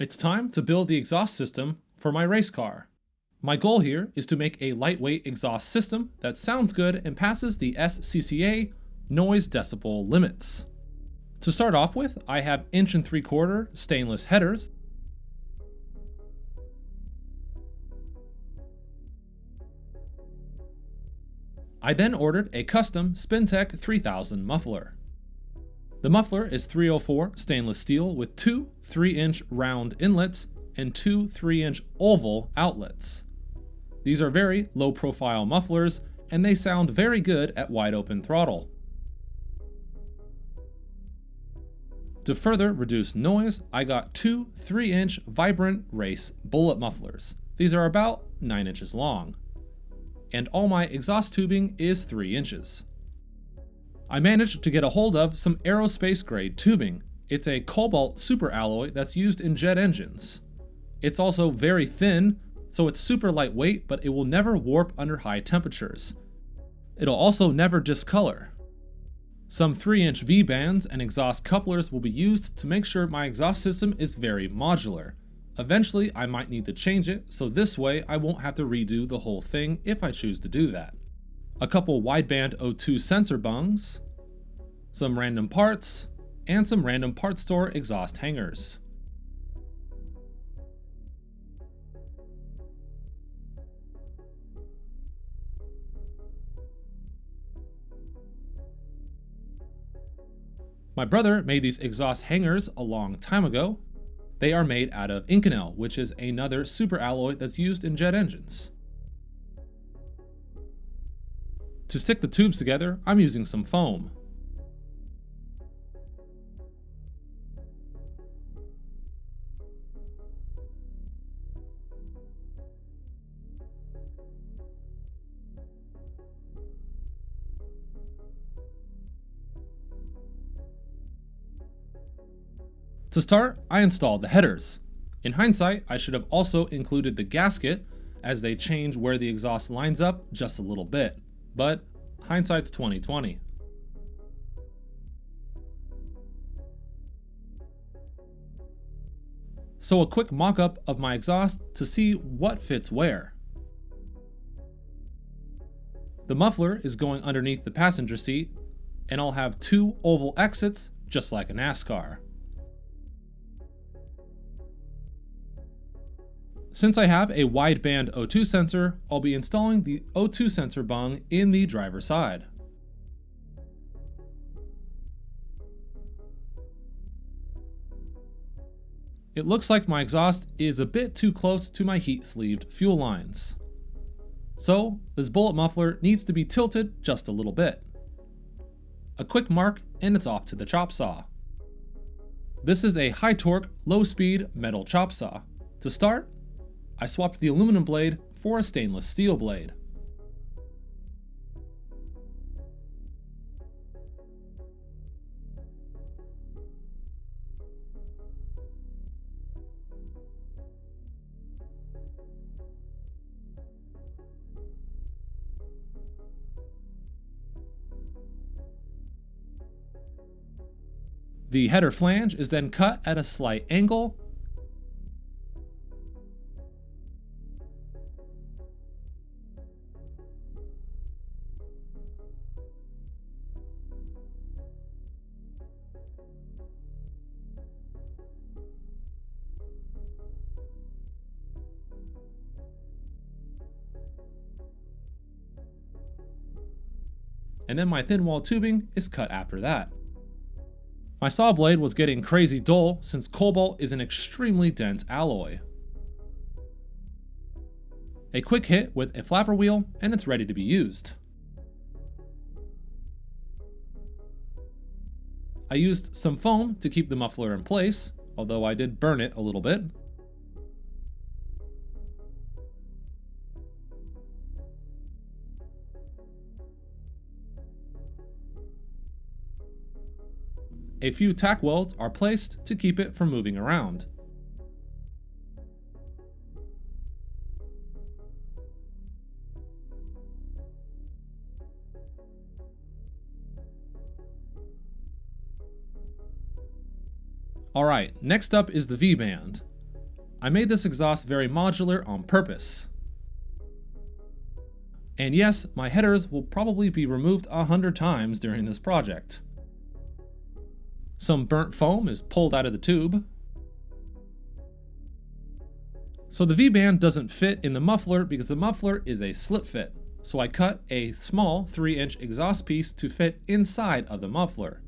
It's time to build the exhaust system for my race car. My goal here is to make a lightweight exhaust system that sounds good and passes the SCCA noise decibel limits. To start off with, I have 1 3/4" stainless headers. I then ordered a custom SpinTech 3000 muffler. The muffler is 304 stainless steel with 2 3-inch round inlets and 2 3-inch oval outlets. These are very low profile mufflers and they sound very good at wide open throttle. To further reduce noise, I got 2 3-inch vibrant race bullet mufflers. These are about 9 inches long. And all my exhaust tubing is 3 inches. I managed to get a hold of some aerospace grade tubing. It's a cobalt super alloy that's used in jet engines. It's also very thin, so it's super lightweight, but it will never warp under high temperatures. It'll also never discolor. Some 3-inch V-bands and exhaust couplers will be used to make sure my exhaust system is very modular. Eventually, I might need to change it, so this way I won't have to redo the whole thing if I choose to do that. A couple wideband O2 sensor bungs, some random parts, and some random part store exhaust hangers. My brother made these exhaust hangers a long time ago. They are made out of Inconel, which is another super alloy that's used in jet engines. To stick the tubes together, I'm using some foam. To start, I installed the headers. In hindsight, I should have also included the gasket, as they change where the exhaust lines up just a little bit, but hindsight's 20/20. So a quick mock-up of my exhaust to see what fits where. The muffler is going underneath the passenger seat, and I'll have 2 oval exits just like a NASCAR. Since I have a wideband O2 sensor, I'll be installing the O2 sensor bung in the driver's side. It looks like my exhaust is a bit too close to my heat-sleeved fuel lines. So, this bullet muffler needs to be tilted just a little bit. A quick mark and it's off to the chop saw. This is a high-torque, low-speed metal chop saw. To start, I swapped the aluminum blade for a stainless steel blade. The header flange is then cut at a slight angle. And then my thin wall tubing is cut after that. My saw blade was getting crazy dull since cobalt is an extremely dense alloy. A quick hit with a flapper wheel and it's ready to be used. I used some foam to keep the muffler in place, although I did burn it a little bit. A few tack welds are placed to keep it from moving around. Alright, next up is the V-band. I made this exhaust very modular on purpose. And yes, my headers will probably be removed 100 times during this project. Some burnt foam is pulled out of the tube. So the V-band doesn't fit in the muffler because the muffler is a slip fit. So I cut a small 3-inch exhaust piece to fit inside of the muffler.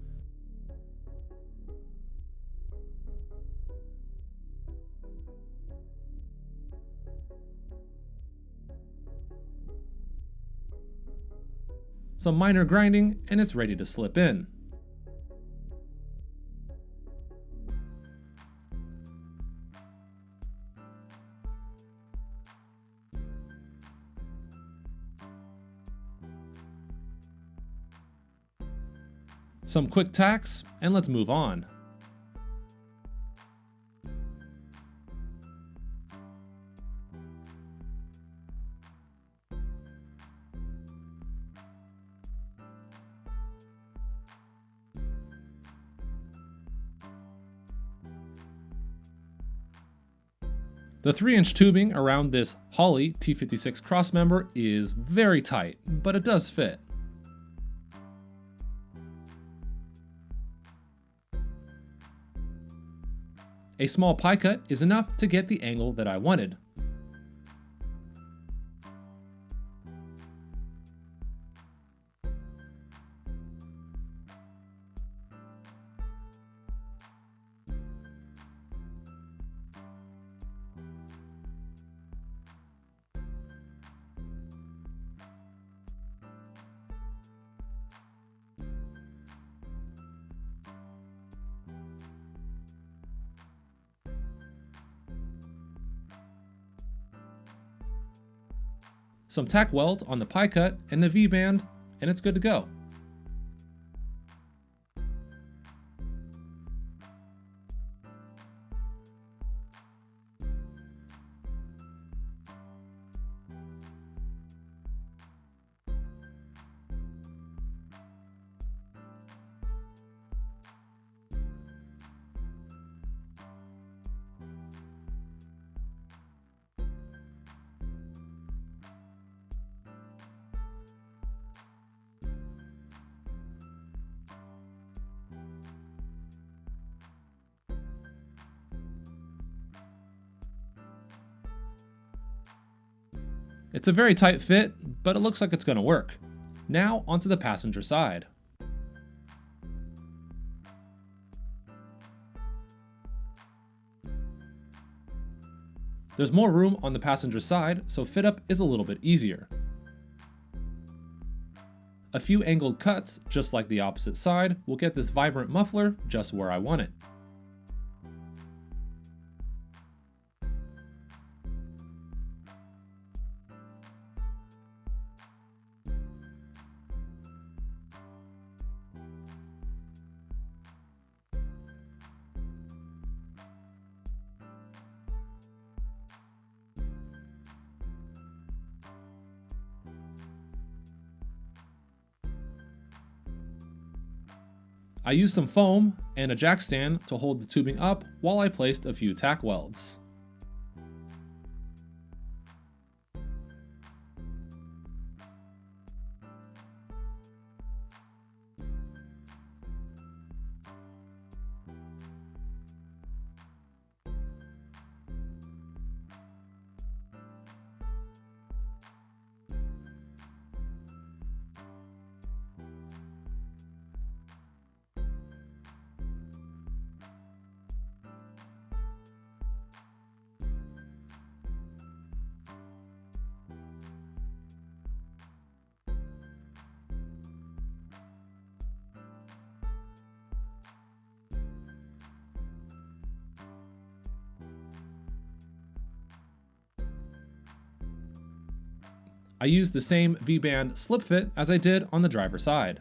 Some minor grinding and it's ready to slip in. Some quick tacks, and let's move on. The 3-inch tubing around this Holley T56 crossmember is very tight, but it does fit. A small pie cut is enough to get the angle that I wanted. Some tack weld on the pie cut and the V-band, and it's good to go. It's a very tight fit, but it looks like it's going to work. Now onto the passenger side. There's more room on the passenger side, so fit up is a little bit easier. A few angled cuts, just like the opposite side, will get this vibrant muffler just where I want it. I used some foam and a jack stand to hold the tubing up while I placed a few tack welds. I used the same V-band slip fit as I did on the driver side.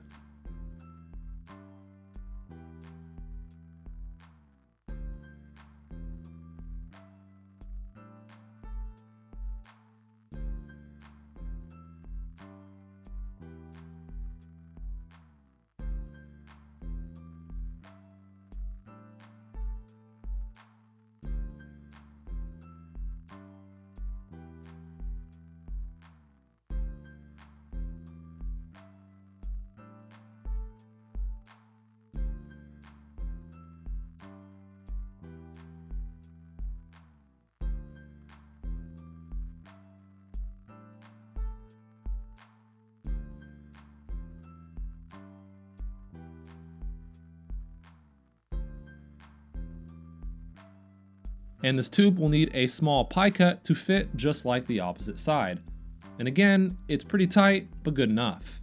And this tube will need a small pie cut to fit just like the opposite side. And again, it's pretty tight, but good enough.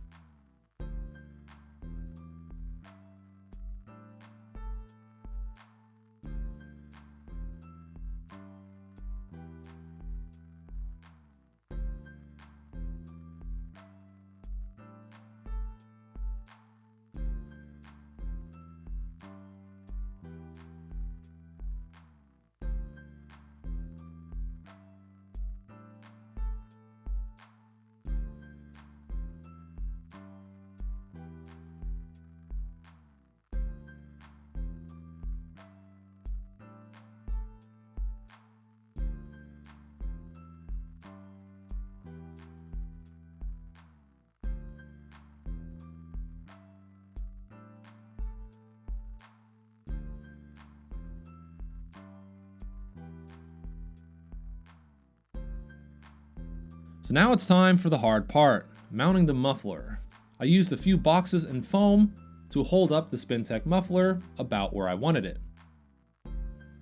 So now it's time for the hard part, mounting the muffler. I used a few boxes and foam to hold up the SpinTech muffler about where I wanted it.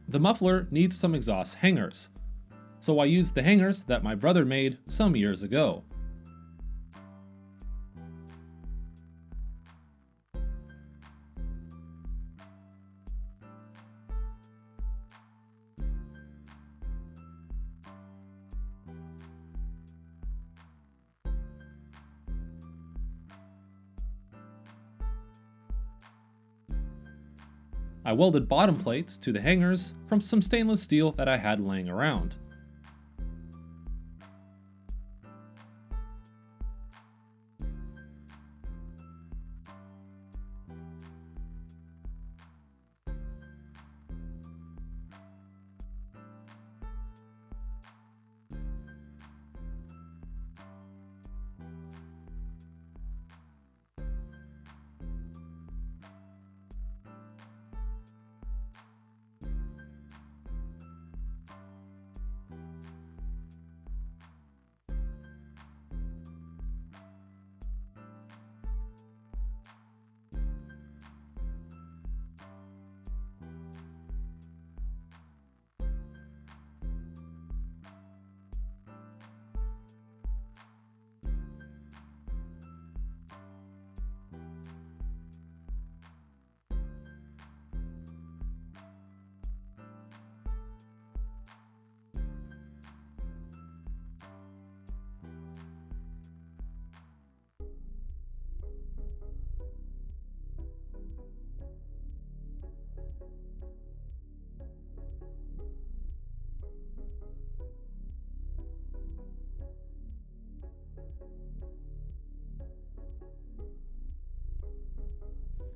The muffler needs some exhaust hangers, so I used the hangers that my brother made some years ago. I welded bottom plates to the hangers from some stainless steel that I had laying around.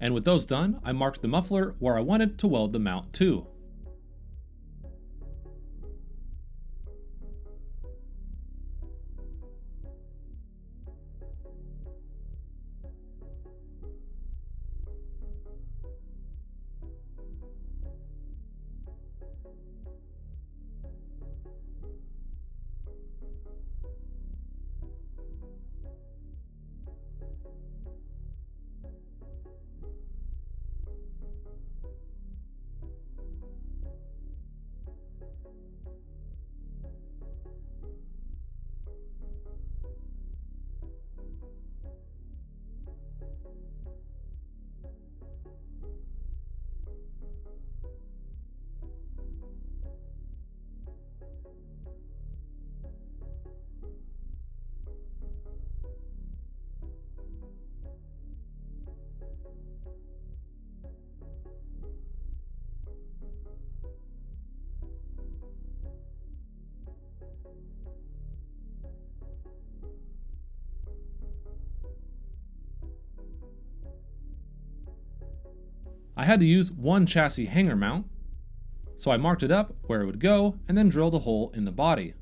And with those done, I marked the muffler where I wanted to weld the mount to. I had to use one chassis hanger mount, so I marked it up where it would go and then drilled a hole in the body.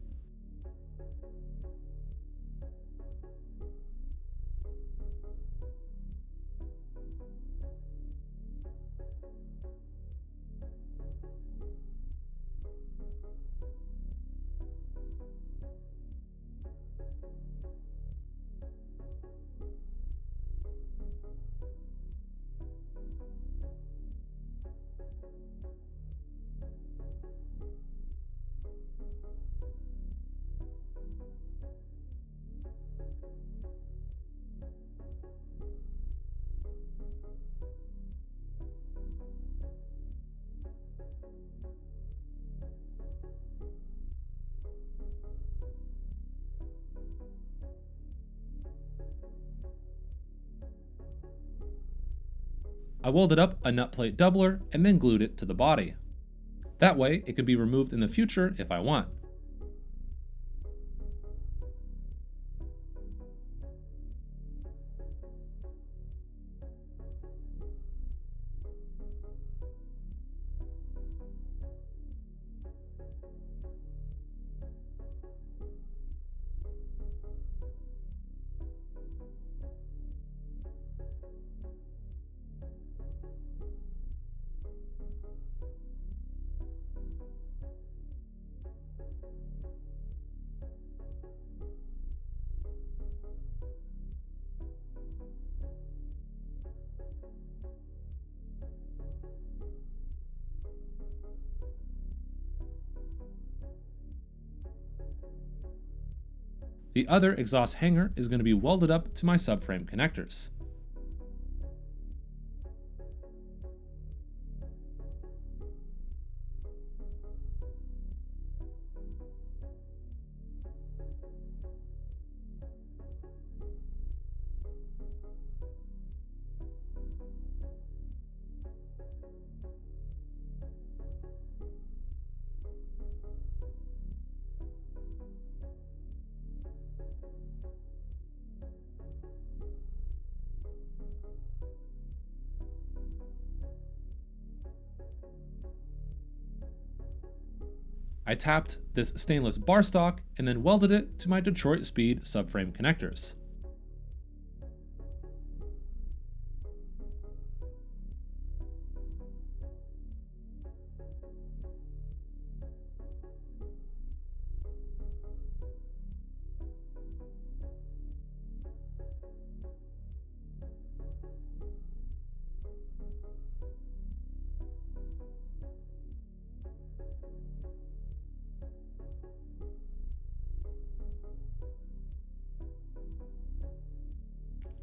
welded up a nut plate doubler and then glued it to the body. That way, it could be removed in the future if I want. The other exhaust hanger is going to be welded up to my subframe connectors. I tapped this stainless bar stock and then welded it to my Detroit Speed subframe connectors.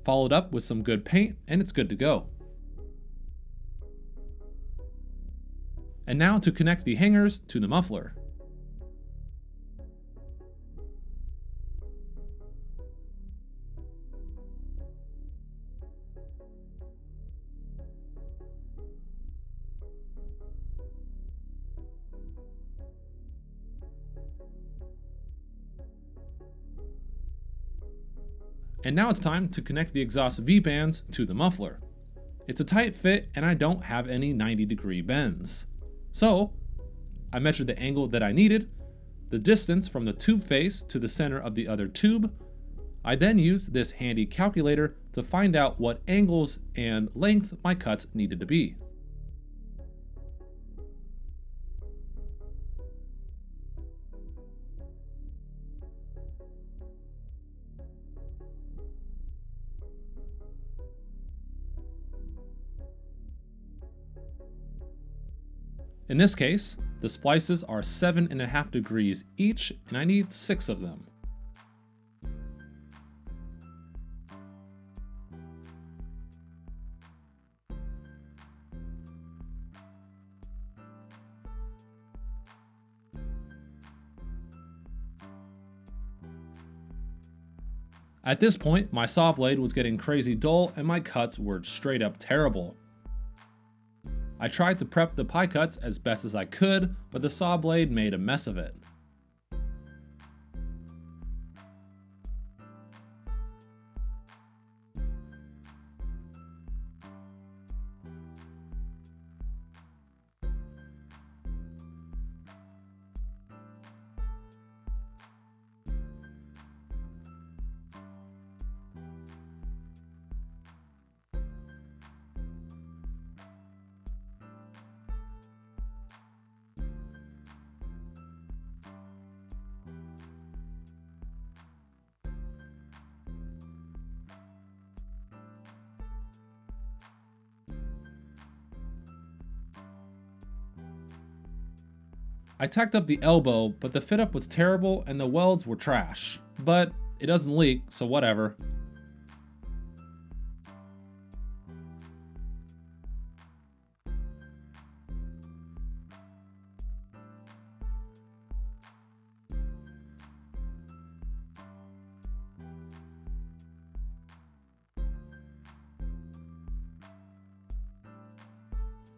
Followed up with some good paint, and it's good to go. And now to connect the hangers to the muffler. And now it's time to connect the exhaust V-bands to the muffler. It's a tight fit and I don't have any 90-degree bends. So, I measured the angle that I needed, the distance from the tube face to the center of the other tube. I then used this handy calculator to find out what angles and length my cuts needed to be. In this case, the splices are 7.5 degrees each, and I need 6 of them. At this point, my saw blade was getting crazy dull and my cuts were straight up terrible. I tried to prep the pie cuts as best as I could, but the saw blade made a mess of it. I tacked up the elbow, but the fit up was terrible and the welds were trash. But it doesn't leak, so whatever.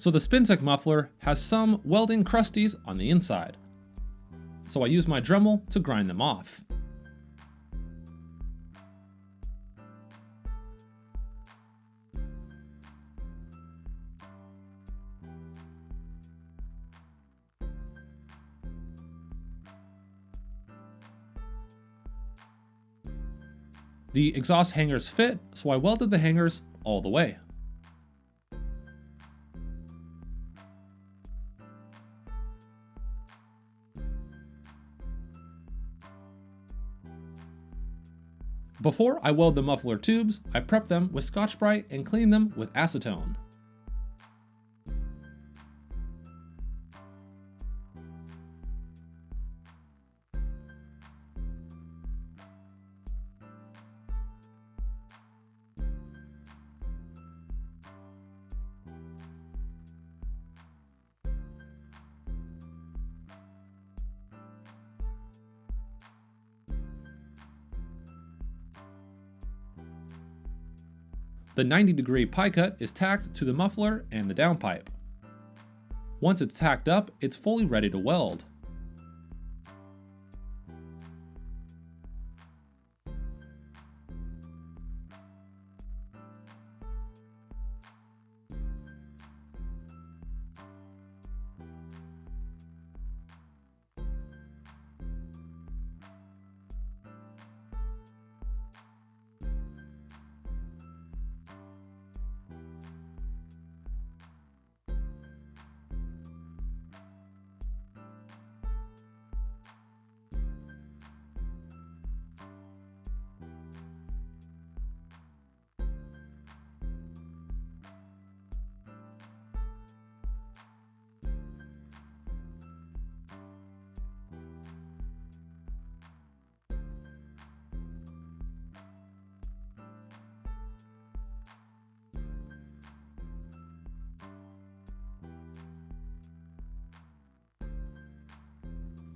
So the SpinTech muffler has some welding crusties on the inside. So I use my Dremel to grind them off. The exhaust hangers fit, so I welded the hangers all the way. Before I weld the muffler tubes, I prep them with Scotch-Brite and clean them with acetone. The 90-degree pie cut is tacked to the muffler and the downpipe. Once it's tacked up, it's fully ready to weld.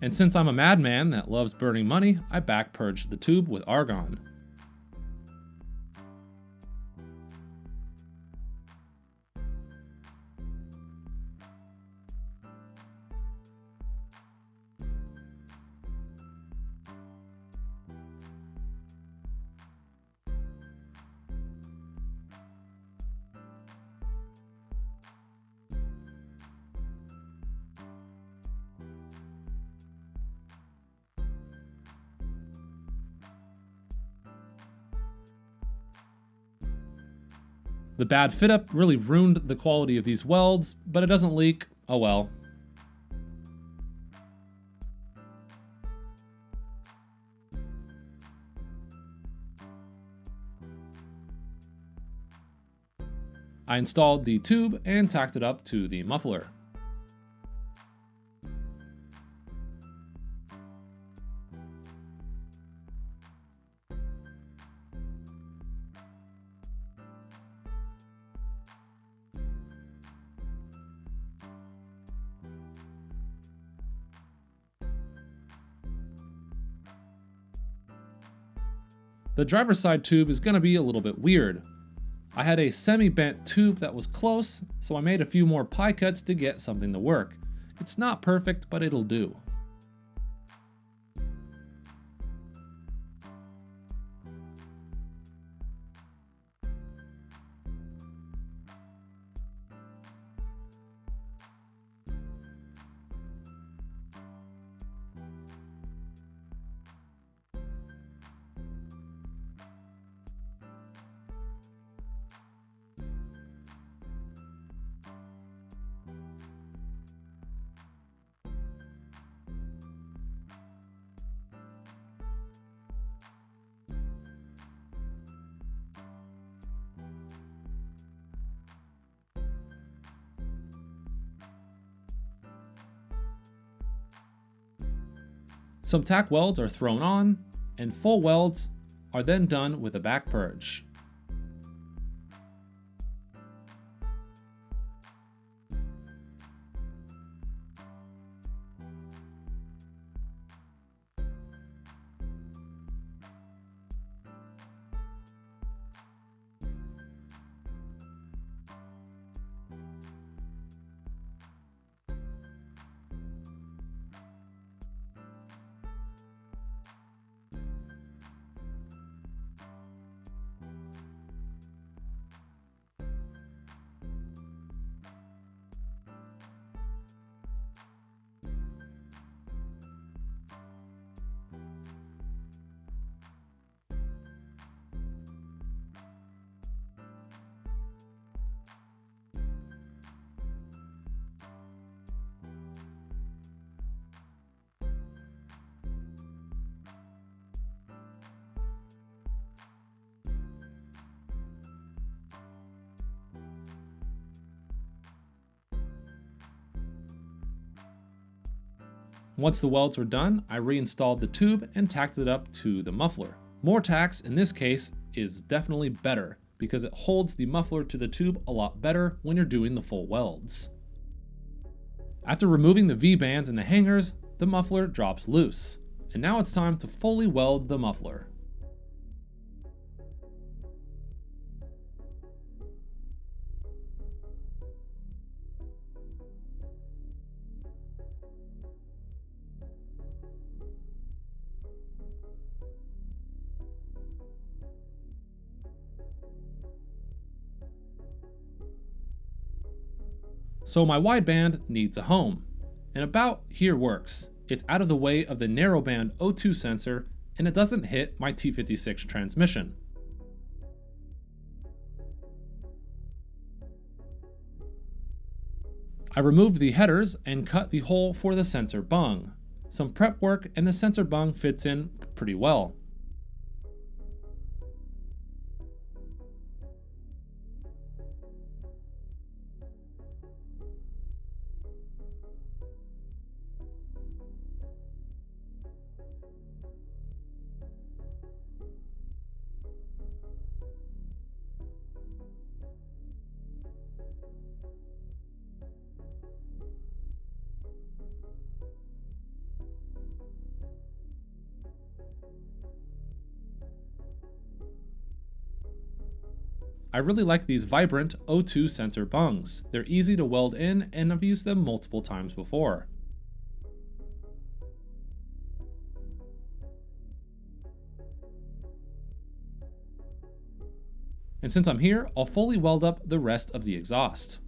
And since I'm a madman that loves burning money, I back purged the tube with argon. The bad fit up really ruined the quality of these welds, but it doesn't leak, oh well. I installed the tube and tacked it up to the muffler. The driver's side tube is going to be a little bit weird. I had a semi-bent tube that was close, so I made a few more pie cuts to get something to work. It's not perfect, but it'll do. Some tack welds are thrown on, and full welds are then done with a back purge. Once the welds were done, I reinstalled the tube and tacked it up to the muffler. More tacks in this case is definitely better because it holds the muffler to the tube a lot better when you're doing the full welds. After removing the V-bands and the hangers, the muffler drops loose. And now it's time to fully weld the muffler. So my wideband needs a home, and about here works. It's out of the way of the narrowband O2 sensor, and it doesn't hit my T56 transmission. I removed the headers and cut the hole for the sensor bung. Some prep work and the sensor bung fits in pretty well. I really like these vibrant O2 sensor bungs. They're easy to weld in and I've used them multiple times before. And since I'm here, I'll fully weld up the rest of the exhaust.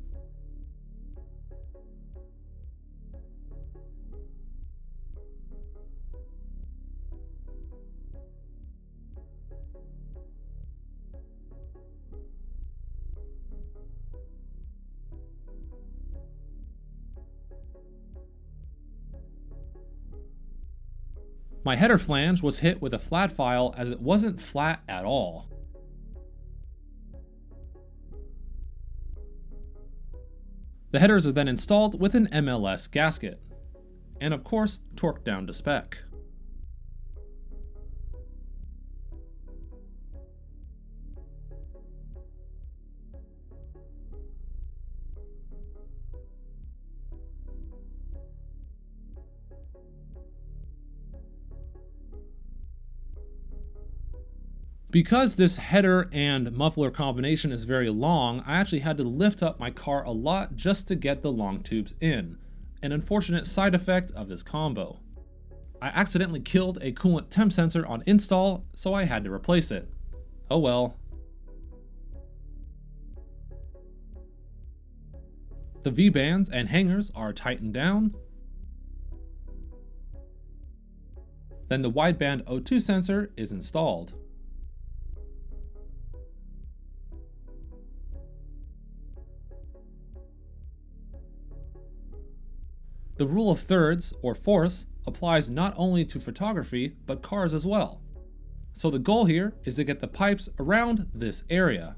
My header flange was hit with a flat file as it wasn't flat at all. The headers are then installed with an MLS gasket, and of course torqued down to spec. Because this header and muffler combination is very long, I actually had to lift up my car a lot just to get the long tubes in, an unfortunate side effect of this combo. I accidentally killed a coolant temp sensor on install, so I had to replace it. Oh well. The V-bands and hangers are tightened down. Then the wideband O2 sensor is installed. The rule of thirds, or fourths, applies not only to photography, but cars as well. So the goal here is to get the pipes around this area.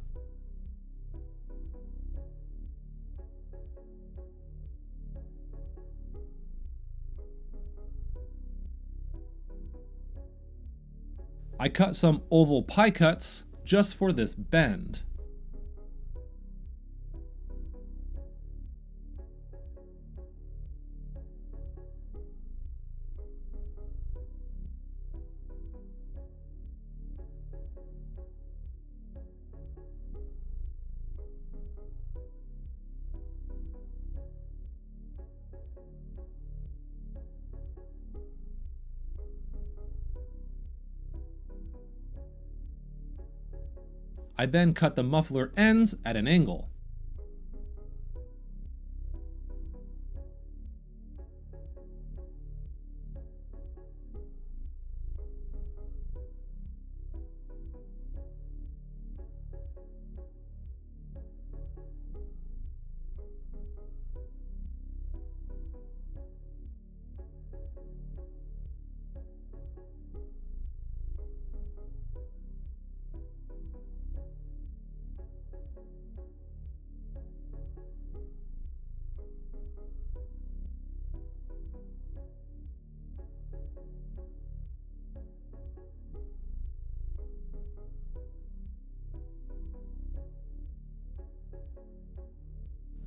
I cut some oval pie cuts just for this bend. I then cut the muffler ends at an angle.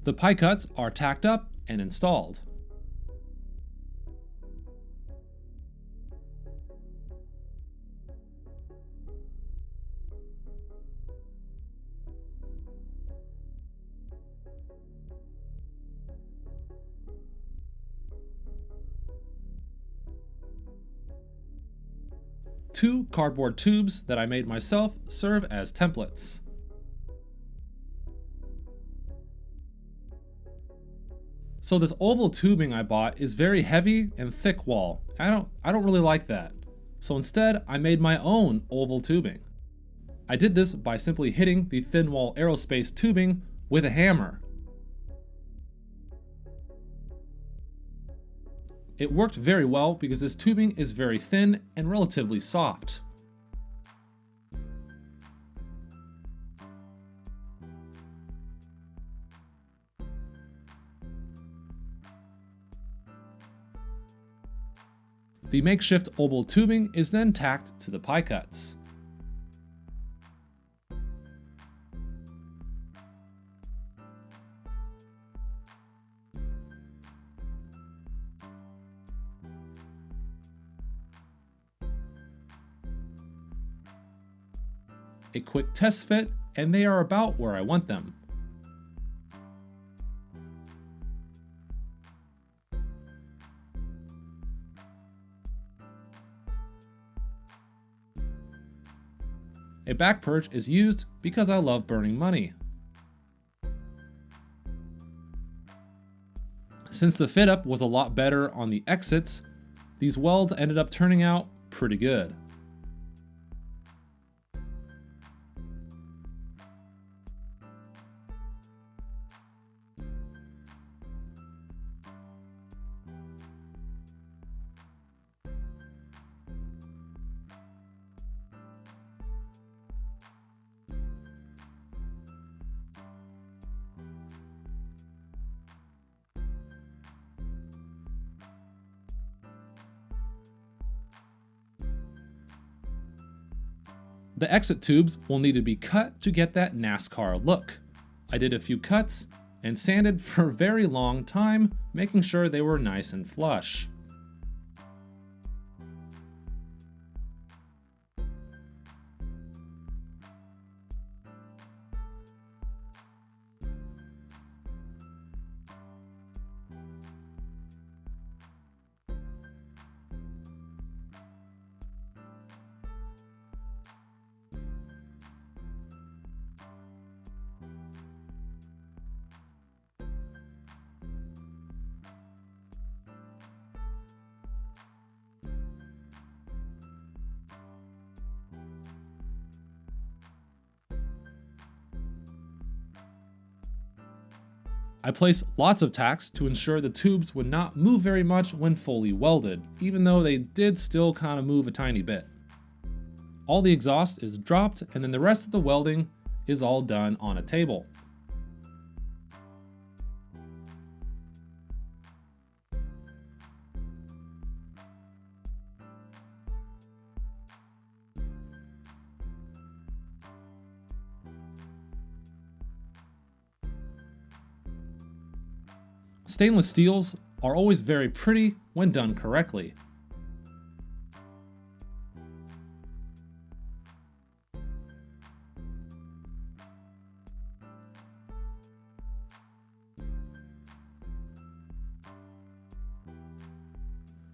The pie cuts are tacked up and installed. Two cardboard tubes that I made myself serve as templates. So this oval tubing I bought is very heavy and thick wall. I don't really like that. So instead, I made my own oval tubing. I did this by simply hitting the thin wall aerospace tubing with a hammer. It worked very well because this tubing is very thin and relatively soft. The makeshift oval tubing is then tacked to the pie cuts. A quick test fit, and they are about where I want them. A back purge is used because I love burning money. Since the fit up was a lot better on the exits, these welds ended up turning out pretty good. The exit tubes will need to be cut to get that NASCAR look. I did a few cuts and sanded for a very long time, making sure they were nice and flush. I placed lots of tacks to ensure the tubes would not move very much when fully welded, even though they did still kind of move a tiny bit. All the exhaust is dropped, and then the rest of the welding is all done on a table. Stainless steels are always very pretty when done correctly.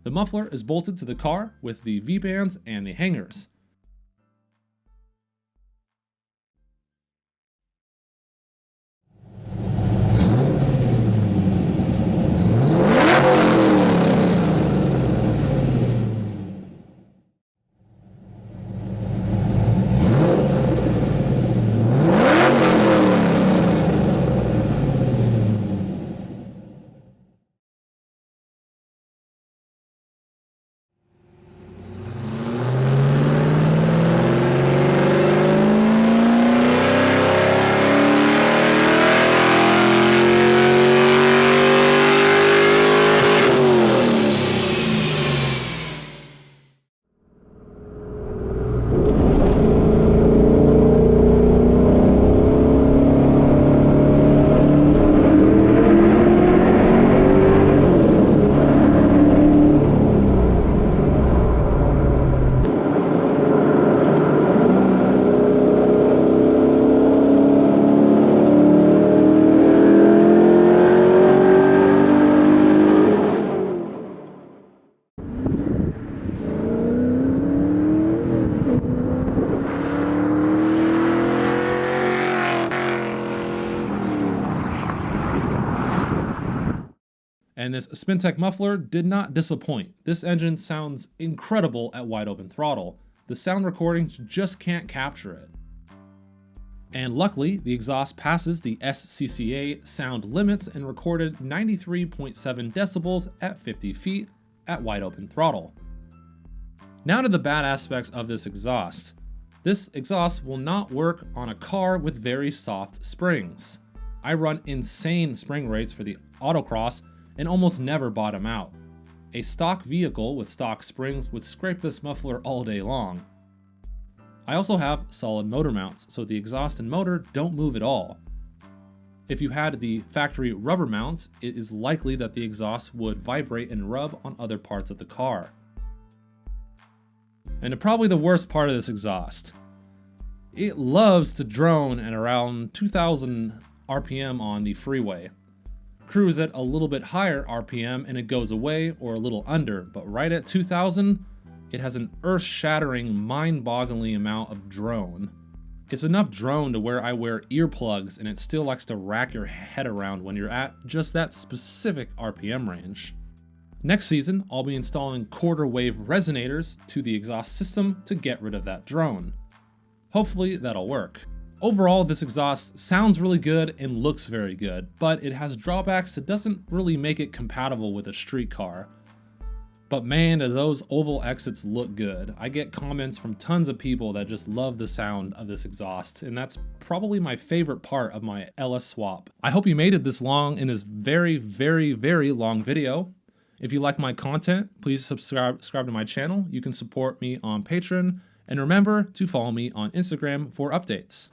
The muffler is bolted to the car with the V-bands and the hangers. And this SpinTech muffler did not disappoint. This engine sounds incredible at wide open throttle. The sound recordings just can't capture it. And luckily, the exhaust passes the SCCA sound limits and recorded 93.7 decibels at 50 feet at wide open throttle. Now to the bad aspects of this exhaust. This exhaust will not work on a car with very soft springs. I run insane spring rates for the autocross and almost never bottom out. A stock vehicle with stock springs would scrape this muffler all day long. I also have solid motor mounts, so the exhaust and motor don't move at all. If you had the factory rubber mounts, it is likely that the exhaust would vibrate and rub on other parts of the car. And probably the worst part of this exhaust. It loves to drone at around 2,000 RPM on the freeway. Cruise at a little bit higher RPM and it goes away, or a little under, but right at 2,000, it has an earth-shattering, mind-boggling amount of drone. It's enough drone to where I wear earplugs and it still likes to rack your head around when you're at just that specific RPM range. Next season, I'll be installing quarter wave resonators to the exhaust system to get rid of that drone. Hopefully that'll work. Overall, this exhaust sounds really good and looks very good, but it has drawbacks that doesn't really make it compatible with a street car. But man, do those oval exits look good. I get comments from tons of people that just love the sound of this exhaust, and that's probably my favorite part of my LS swap. I hope you made it this long in this very, very, very long video. If you like my content, please subscribe to my channel. You can support me on Patreon, and remember to follow me on Instagram for updates.